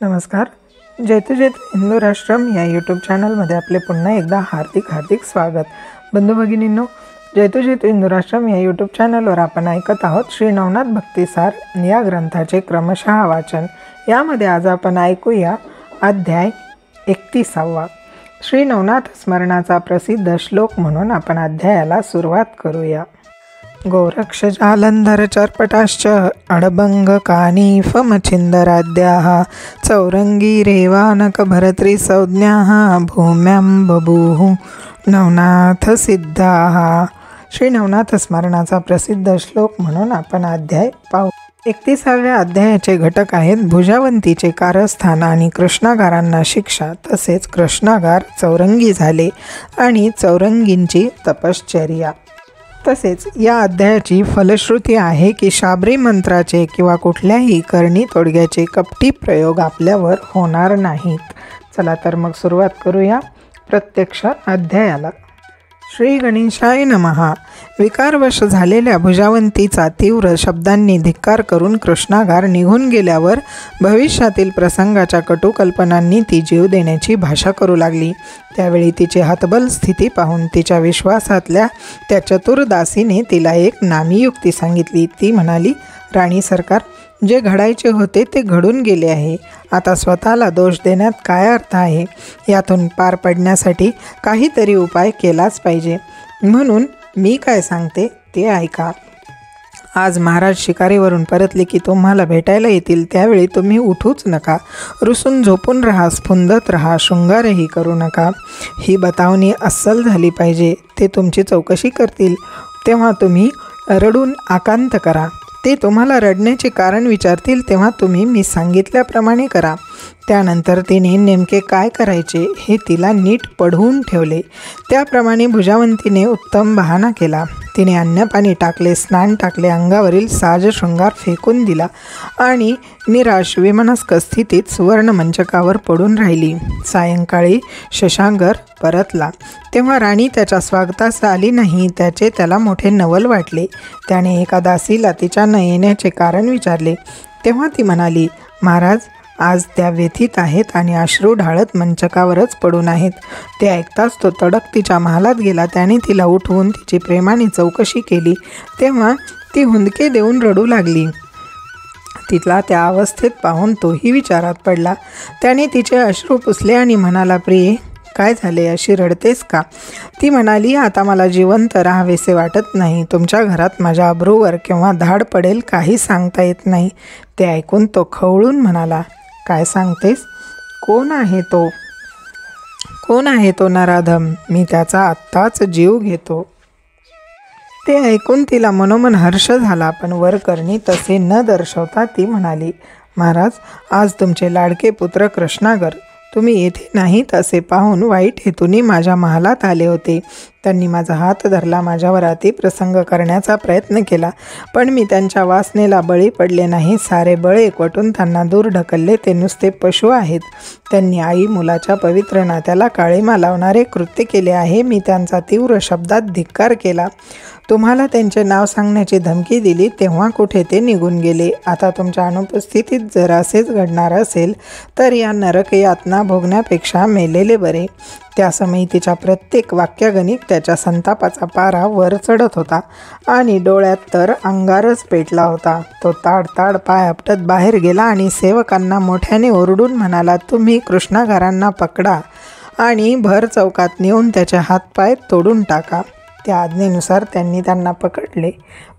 नमस्कार. जैतू जैतू हिंदू राष्ट्रम या यूट्यूब चॅनलमध्ये आपले पुन्हा एकदा हार्दिक स्वागत. बंधू भगिनींनो, जैतू जैतू हिंदू राष्ट्रम या यूट्यूब चॅनलवर आपण ऐकत आहोत श्री नवनाथ भक्तिसार या ग्रंथाचे क्रमशः वाचन. यामध्ये आज आपण ऐकूया अध्याय 31. श्री नवनाथ स्मरणाचा प्रसिद्ध श्लोक म्हणून आपण अध्यायाला सुरुवात करूया. गोरक्ष जालंधर चर्पटाश्च अडभंग कानीफमछिंदराद्याः चौरंगी रेवानक भरत्री संज्ञाः भूम्यां बभूः नवनाथ सिद्धाः. श्री नवनाथ स्मरणाचा प्रसिद्ध श्लोक म्हणून आपण अध्याय पाहू. 31व्या अध्यायाचे घटक आहेत भुजावंतीचे कारस्थान आणि कृष्णागारांना शिक्षा, तसेच कृष्णागार चौरंगी झाले आणि चौरंगींची तपश्चर्या. तसेच या अध्यायाची फलश्रुती आहे की शाबरी मंत्राचे किंवा कुठल्याही करणी तोडग्याचे कपटी प्रयोग आपल्यावर होणार नाहीत. चला तर मग सुरुवात करूया प्रत्यक्ष अध्यायाला. श्री गणेशाय नमः. विकारवश झालेल्या भुजावंतीचा तीव्र शब्दांनी धिक्कार करून कृष्णागार निघून गेल्यावर भविष्यातील प्रसंगाच्या कटुकल्पनांनी ती जीव देण्याची भाषा करू लागली. त्यावेळी तिची हतबल स्थिती पाहून तिच्या विश्वासातल्या त्या चतुर दासीने तिला एक नामी युक्ती सांगितली. ती म्हणाली, राणी सरकार, जे घडायचे होते ते घडून गेले आहे. आता स्वतःला दोष देण्यात काय अर्थ आहे? यातून पार पडण्यासाठी काहीतरी उपाय केलाच पाहिजे. म्हणून मी काय सांगते ते ऐका. आज महाराज शिकारीवरून परतले की तुम्हाला भेटायला येतील. त्यावेळी तुम्ही उठूच नका, रुसून झोपून राहा, स्फुंदत राहा, शृंगारही करू नका. ही बतावणी अस्सल झाली पाहिजे. ते तुमची चौकशी करतील तेव्हा तुम्ही रडून आकांत करा. ते तुम्हाला रडण्याचे कारण विचारतील तेव्हा तुम्ही मी सांगितल्याप्रमाणे करा. त्यानंतर तिने नेमके काय करायचे हे तिला नीट पढवून ठेवले. त्याप्रमाणे भुजावंतीने उत्तम बहाणा केला. तिने अन्नपाणी टाकले, स्नान टाकले, अंगावरील साज शृंगार फेकून दिला आणि निराश विमनस्क स्थितीत सुवर्णमंचकावर पडून राहिली. सायंकाळी शशांकर परतला तेव्हा राणी त्याच्या स्वागतास आली नाही. त्याला मोठे नवल वाटले. त्याने एका दासीला तिच्या न येण्याचे कारण विचारले. तेव्हा ती म्हणाली, महाराज, आज त्या व्यथित आहेत आणि अश्रू ढाळत मंचकावरच पडून आहेत. ते ऐकताच तो तडक तिच्या महालात गेला. त्याने तिला उठवून तिची प्रेमाने चौकशी केली तेव्हा ती हुंदके देऊन रडू लागली. तिला त्या अवस्थेत पाहून तोही विचारात पडला. त्याने तिचे अश्रू पुसले आणि म्हणाला, प्रिये, काय झाले, अशी रडतेस का? ती म्हणाली, आता मला जिवंत राहावेसे वाटत नाही. तुमच्या घरात माझ्या अब्रूवर किंवा धाड पडेल काही सांगता येत नाही. ते ऐकून तो खवळून म्हणाला, काय सांगतेस? कोण आहे तो नराधम? मी त्याचा आत्ताच जीव घेतो. ते ऐकून तिला मनोमन हर्ष झाला, पण वरकरणी तसे न दर्शवता ती म्हणाली, महाराज, आज तुमचे लाडके पुत्र कृष्णागर तुम्ही येथे नाहीत असे पाहून वाईट हेतूने माझ्या महालात आले होते. त्यांनी माझा हात धरला, माझ्यावर अतिप्रसंग करण्याचा प्रयत्न केला, पण मी त्यांच्या वासनेला बळी पडले नाही. सारे बळ एकवटून त्यांना दूर ढकलले. ते नुसते पशु आहेत. त्यांनी आई मुलाच्या पवित्र नात्याला काळीमा लावणारे कृत्य केले आहे. मी त्यांचा तीव्र शब्दात धिक्कार केला. तुम्हाला त्यांचे नाव सांगण्याची धमकी दिली तेव्हा कुठे ते निघून गेले. आता तुमच्या अनुपस्थितीत जर असेच घडणार असेल तर या नरक यातना भोगण्यापेक्षा मेलेले बरे. त्या समयी तिच्या प्रत्येक वाक्यागणिक त्याच्या संतापाचा पारा वर चढत होता आणि डोळ्यात तर अंगारच पेटला होता. तो ताड पाय आपटत बाहेर गेला आणि सेवकांना मोठ्याने ओरडून म्हणाला, तुम्ही कृष्णागारांना पकडा आणि भर चौकात नेऊन त्याचे हातपाय तोडून टाका. त्या आज्ञेनुसार त्यांनी त्यांना पकडले,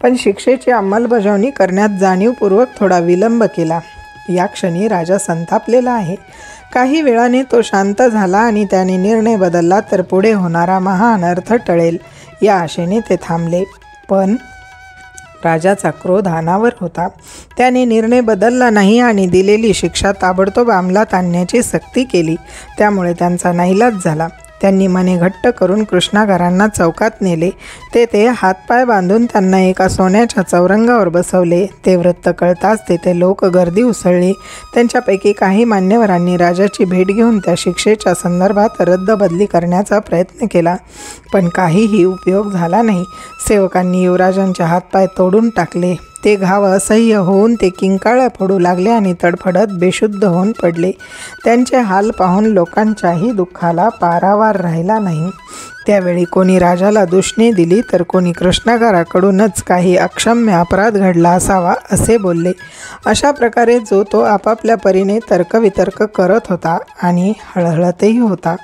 पण शिक्षेची अंमलबजावणी करण्यात जाणीवपूर्वक थोडा विलंब केला. या क्षणी राजा संतापलेला आहे. काही वेळाने तो शांत झाला आणि त्याने निर्णय बदलला तर पुढे होणारा महाअनर्थ टळेल या आशेने ते थांबले. पण राजाचा क्रोध अनावर होता. त्याने निर्णय बदलला नाही आणि दिलेली शिक्षा ताबडतोब अंमलात आणण्याची सक्ती केली. त्यामुळे त्यांचा नाईलाज झाला. त्यांनी मने घट्ट करून कृष्णागारांना चौकात नेले. ते हातपाय बांधून त्यांना एका सोन्याच्या चौरंगावर बसवले. ते वृत्त कळताच तेथे लोक गर्दी उसळली. त्यांच्यापैकी काही मान्यवरांनी राजाची भेट घेऊन त्या शिक्षेच्या संदर्भात रद्दबदली करण्याचा प्रयत्न केला, पण काहीही उपयोग झाला नाही. सेवकांनी युवराजांचे हातपाय तोडून टाकले. ते घाव असह्य होऊन ते किंकाळ्या फोडू लागले आणि तडफडत बेशुद्ध होऊन पडले. त्यांचे हाल पाहून लोकांच्याही दुःखाला पारावार राहिला नाही. त्यावेळी कोणी राजाला दूषणे दिली तर कोणी कृष्णागाराकडूनच काही अक्षम्य अपराध घडला असावा असे बोलले. अशा प्रकारे जो तो आपापल्या परीने तर्कवितर्क करत होता आणि हळहळतही होता.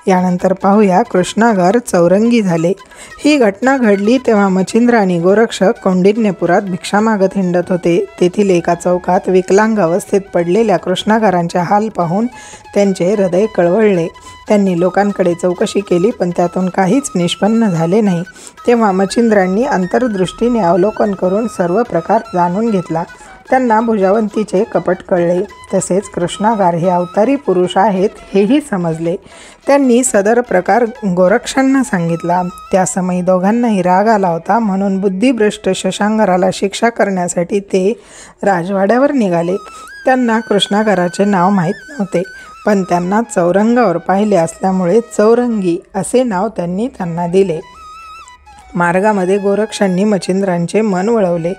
यानंतर पाहूया कृष्णागार चौरंगी झाले. ही घटना घडली तेव्हा मच्छिंद्र आणि गोरक्षक कौंडिन्यपुरात भिक्षा मागत हिंडत होते. तेथील एका चौकात विकलांग अवस्थेत पडलेल्या कृष्णागारांचे हाल पाहून त्यांचे हृदय कळवळले. त्यांनी लोकांकडे चौकशी केली पण त्यातून काहीच निष्पन्न झाले नाही. तेव्हा मच्छिंद्रांनी अंतर्दृष्टीने अवलोकन करून सर्व प्रकार जाणून घेतला. त्यांना भुजावंतीचे कपट कळले. तसेच कृष्णागार हे अवतारी पुरुष आहेत हेही समजले. त्यांनी सदर प्रकार गोरक्षांना सांगितला. त्या समयी दोघांनाही राग आला होता. म्हणून बुद्धिभ्रष्ट शशांगाराला शिक्षा करण्यासाठी ते राजवाड्यावर निघाले. त्यांना कृष्णागाराचे नाव माहीत नव्हते पण त्यांना चौरंगावर पाहिले असल्यामुळे चौरंगी असे नाव त्यांनी त्यांना दिले. मार्गामध्ये गोरक्षांनी मच्छिंद्रांचे मन वळवले.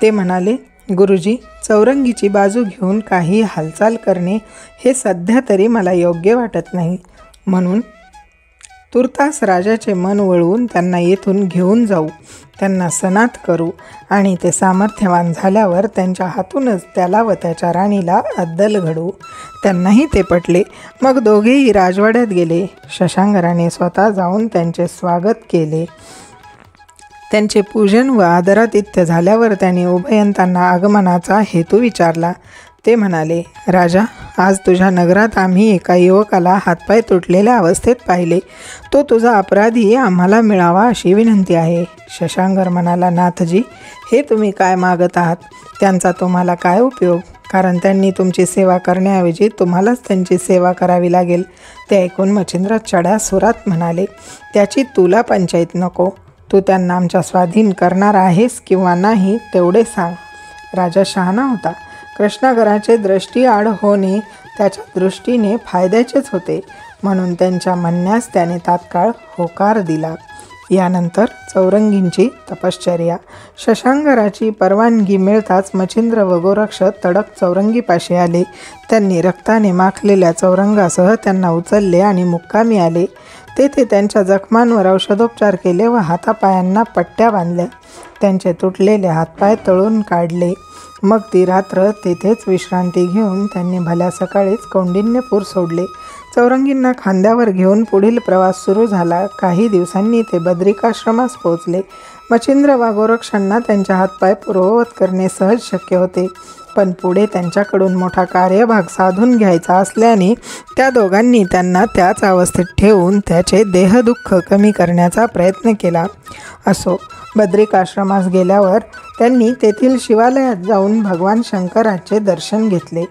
ते म्हणाले, गुरुजी, चौरंगीची बाजू घेऊन काही हालचाल करणे हे सध्या तरी मला योग्य वाटत नाही. म्हणून तुर्तास राजाचे मन वळवून त्यांना येथून घेऊन जाऊ, त्यांना सनात करू आणि ते सामर्थ्यवान झाल्यावर त्यांच्या हातूनच त्याला व त्याच्या राणीला अद्दल घडवू. त्यांनाही ते पटले. मग दोघेही राजवाड्यात गेले. शशांगराने स्वतः जाऊन त्यांचे स्वागत केले. त्यांचे पूजन व आदरातिथ्य झाल्यावर त्याने उभयंतांना आगमनाचा हेतू विचारला. ते म्हणाले, राजा, आज तुझ्या नगरात आम्ही एका युवकाला हातपाय तुटलेल्या अवस्थेत पाहिले. तो तुझा अपराधी आम्हाला मिळावा अशी विनंती आहे. शशांगर म्हणाला, नाथजी, हे तुम्ही काय मागत आहात? त्यांचा तुम्हाला काय उपयोग? कारण त्यांनी तुमची सेवा करण्याऐवजी तुम्हालाच त्यांची सेवा करावी लागेल. ते ऐकून मच्छिंद्र चढ्या सुरात म्हणाले, त्याची तुला पंचायत नको. तू त्यांना आमच्या स्वाधीन करणार आहेस किंवा नाही तेवढे सांग. राजा शहाणा होता. कृष्णागराचे दृष्टीआड होणे त्याच्या दृष्टीने फायद्याचेच होते. म्हणून त्यांच्या म्हणण्यास त्याने तात्काळ होकार दिला. यानंतर चौरंगींची तपश्चर्या. शशांगराची परवानगी मिळताच मच्छिंद्र व गोरक्ष तडक चौरंगीपाशी आले. त्यांनी रक्ताने माखलेल्या चौरंगासह त्यांना उचलले आणि मुक्कामी आले. तेथे त्यांच्या जखमांवर औषधोपचार केले व हातापायांना पट्ट्या बांधल्या. त्यांचे तुटलेले हातपाय तळून काढले. मग ती रात्र तेथेच विश्रांती घेऊन त्यांनी भल्या सकाळीच कौंडिन्यपूर सोडले. चौरंगींना खांद्यावर घेऊन पुढील प्रवास सुरू झाला. काही दिवसांनी ते बद्रिकाश्रमास पोहोचले. मच्छिंद्र व गोरक्षांना त्यांचे हातपाय पूर्ववत करणे सहज शक्य होते. पण पुढे त्यांच्याकडून मोठा कार्यभाग साधून घ्यायचा असल्याने त्या दोघांनी त्यांना त्याच अवस्थेत ठेवून त्याचे देहदुःख कमी करण्याचा प्रयत्न केला. असो, बद्रिकाश्रमास गेल्यावर त्यांनी तेथील शिवालयात जाऊन भगवान शंकराचे दर्शन घेतले.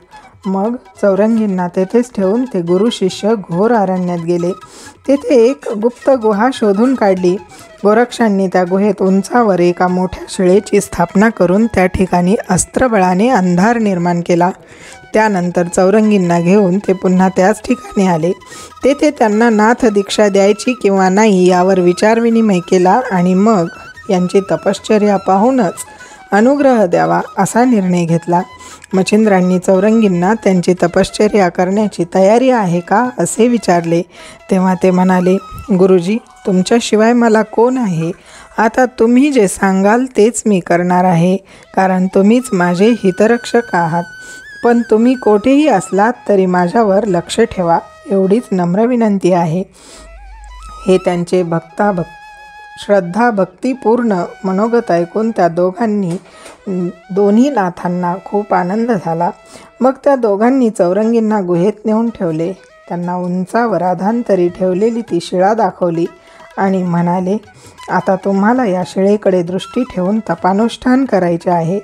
मग चौरंगींना तेथेच ठेवून ते गुरु शिष्य घोर अरण्यात गेले. तेथे एक गुप्त गुहा शोधून काढली. गोरक्षांनी त्या गुहेत उंचावर एका मोठ्या शिळेची स्थापना करून त्या ठिकाणी अस्त्रबळाने अंधार निर्माण केला. त्यानंतर चौरंगींना घेऊन ते पुन्हा त्याच ठिकाणी आले. तेथे त्यांना नाथ दीक्षा द्यायची किंवा नाही यावर विचारविनिमय केला आणि मग यांची तपश्चर्या पाहूनच अनुग्रह द्यावा असा निर्णय घेतला. मच्छिंद्रांनी चौरंगींना त्यांची तपश्चर्या करण्याची तयारी आहे का असे विचारले. तेव्हा ते म्हणाले, गुरुजी, तुमच्याशिवाय मला कोण आहे? आता तुम्ही जे सांगाल तेच मी करणार आहे, कारण तुम्हीच माझे हितरक्षक आहात. पण तुम्ही कोठेही असलात तरी माझ्यावर लक्ष ठेवा, एवढीच नम्र विनंती आहे. हे त्यांचे श्रद्धा भक्तिपूर्ण मनोगत ऐकून त्या दोन्ही नाथांना खूप आनंद झाला. मग त्या दोघांनी चौरंगींना गुहेत नेऊन ठेवले. त्यांना उंचावर अधांतरी ठेवलेली ती शिळा दाखवली आणि म्हणाले, आता तुम्हाला या शिळेकडे दृष्टी ठेवून तपानुष्ठान करायचे आहे.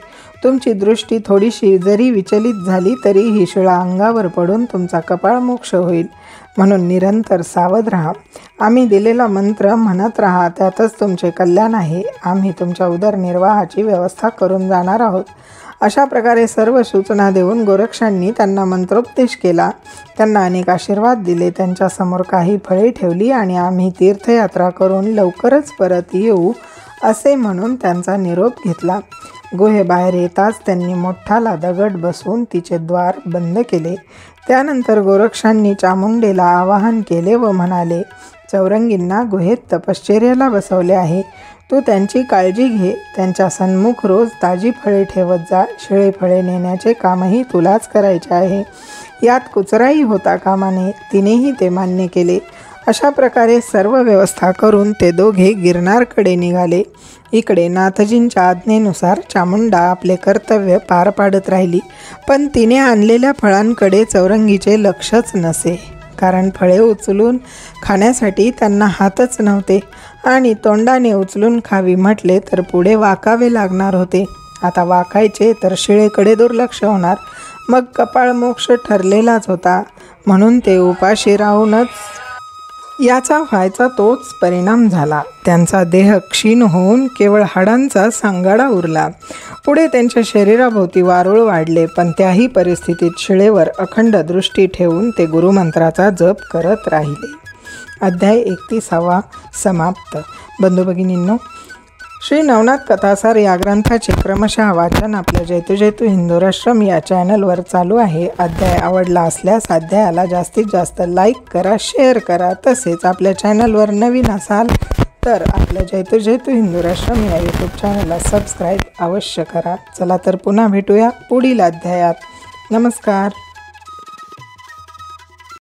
तुमची दृष्टी थोडीशी जरी विचलित झाली तरी ही शिळा अंगावर पडून तुमचा कपाळमोक्ष होईल. म्हणून निरंतर सावध राहा. आम्ही दिलेला मंत्र म्हणत राहा, त्यातच तुमचे कल्याण आहे. आम्ही तुमच्या उदरनिर्वाहाची व्यवस्था करून जाणार आहोत. अशा प्रकारे सर्व सूचना देऊन गोरक्षांनी त्यांना मंत्रोपदेश केला. त्यांना अनेक आशीर्वाद दिले. त्यांच्यासमोर काही फळे ठेवली आणि आम्ही तीर्थयात्रा करून लवकरच परत येऊ असे म्हणून त्यांचा निरोप घेतला. गुहेबाहेर येताच त्यांनी मोठाला दगड बसवून तिचे द्वार बंद केले. त्यानंतर गोरक्षांनी चामुंडेला आवाहन केले व म्हणाले, चौरंगींना गुहेत तपश्चर्याला बसवले आहे. तू त्यांची काळजी घे. त्यांच्या सन्मुख रोज ताजी फळे ठेवत जा. शिळे फळे नेण्याचे कामही तुलाच करायचे आहे. यात कुचराई होता कामा नये. तिनेही ते मान्य केले. अशा प्रकारे सर्व व्यवस्था करून ते दोघे गिरनारकडे निघाले. इकडे नाथजींच्या आज्ञेनुसार चामुंडा आपले कर्तव्य पार पाडत राहिली. पण तिने आणलेल्या फळांकडे चौरंगीचे लक्षच नसे. कारण फळे उचलून खाण्यासाठी त्यांना हातच नव्हते आणि तोंडाने उचलून खावी म्हटले तर पुढे वाकावे लागणार होते. आता वाकायचे तर शिळेकडे दुर्लक्ष होणार. मग कपाळमोक्ष ठरलेलाच होता. म्हणून ते उपाशी राहूनच याचा व्हायचा तोच परिणाम झाला. त्यांचा देह क्षीण होऊन केवळ हाडांचा सांगाडा उरला. पुढे त्यांच्या शरीराभोवती वारूळ वाढले. पण त्याही परिस्थितीत शिळेवर अखंड दृष्टी ठेवून ते गुरुमंत्राचा जप करत राहिले. अध्याय 31 समाप्त. बंधू भगिनींनो, श्री नवनाथ कथासार या ग्रंथाचे क्रमशः वाचन आपल्या जैतू हिंदुराश्रम या चॅनलवर चालू आहे. अध्याय आवडला असल्यास अध्यायाला जास्तीत जास्त लाईक करा, शेअर करा. तसेच आपल्या चॅनलवर नवीन असाल तर आपल्या जैतू हिंदुराश्रम या यूट्यूब चॅनलला सबस्क्राईब अवश्य करा. चला तर पुन्हा भेटूया पुढील अध्यायात. नमस्कार.